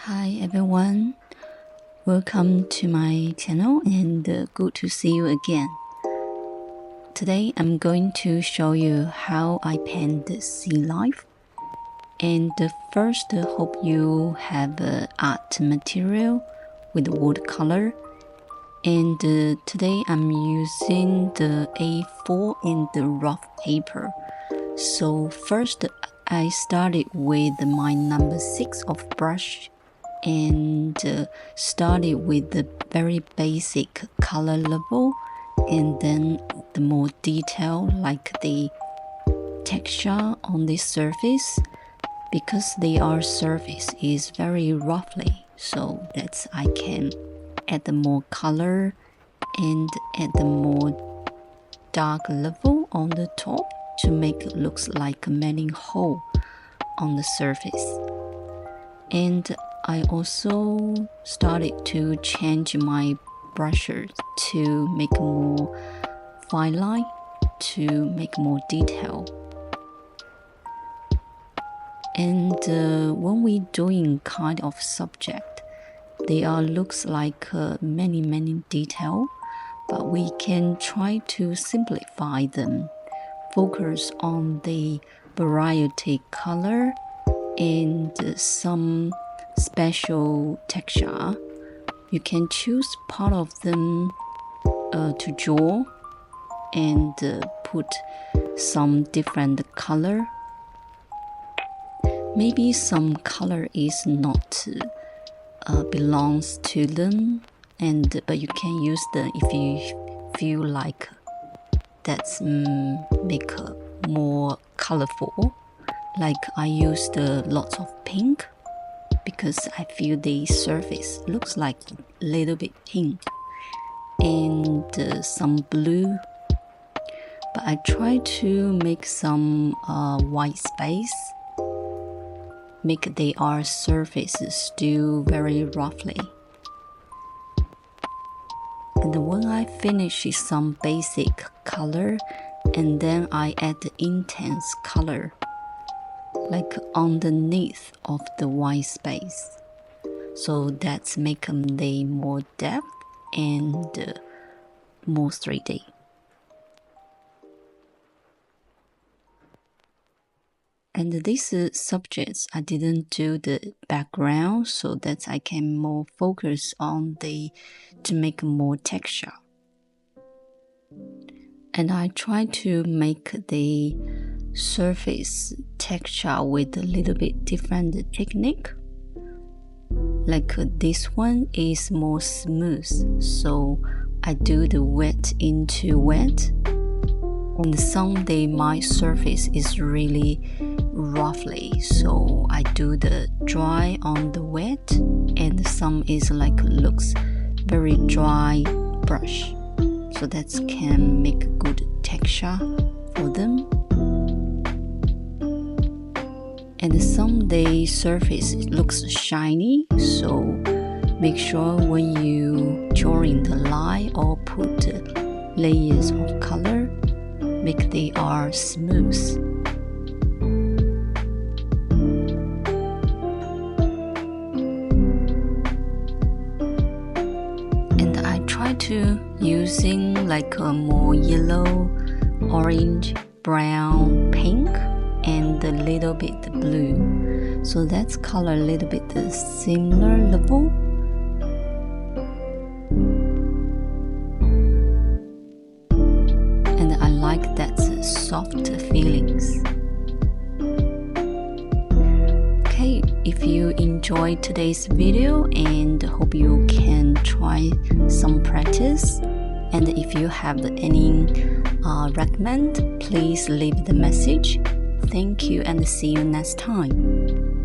Hi everyone, welcome to my channel and good to see you again. Today I'm going to show you how I paint the sea life. And first, hope you have art material with watercolor. And today I'm using the A4 and the rough paper. So first I started with my number 6 of brush and started with the very basic color level, and then the more detail like the texture on the surface, because the surface is very roughly, so that I can add the more color and add the more dark level on the top to make it looks like a melting hole on the surface. And I also started to change my brushes to make more fine line, to make more detail. And when we doing kind of subject, they looks like many detail, but we can try to simplify them, focus on the variety color and some special texture. You can choose part of them to draw and put some different color. Maybe some color is not belongs to them, but you can use them if you feel like that's make more colorful. Like I used lots of pink because I feel the surface looks like a little bit pink, and some blue, but I try to make some white space, make their surface still very roughly. And when I finish some basic color, and then I add the intense color like underneath of the white space, so that's make them the more depth and more 3D. And these subjects I didn't do the background, so that I can more focus on to make more texture. And I try to make the surface texture with a little bit different technique. Like this one is more smooth, so I do the wet into wet, and some my surface is really roughly, so I do the dry on the wet, and some is like looks very dry brush, so that can make good texture for them. And some the surface looks shiny, so make sure when you drawing the line or put layers of color, make they are smooth. And I try to using like a more yellow, orange, brown, pink, and a little bit blue, so that's color a little bit similar level. And I like that soft feelings. Okay, if you enjoyed today's video, and hope you can try some practice, and if you have any recommend, please leave the message. Thank you and see you next time.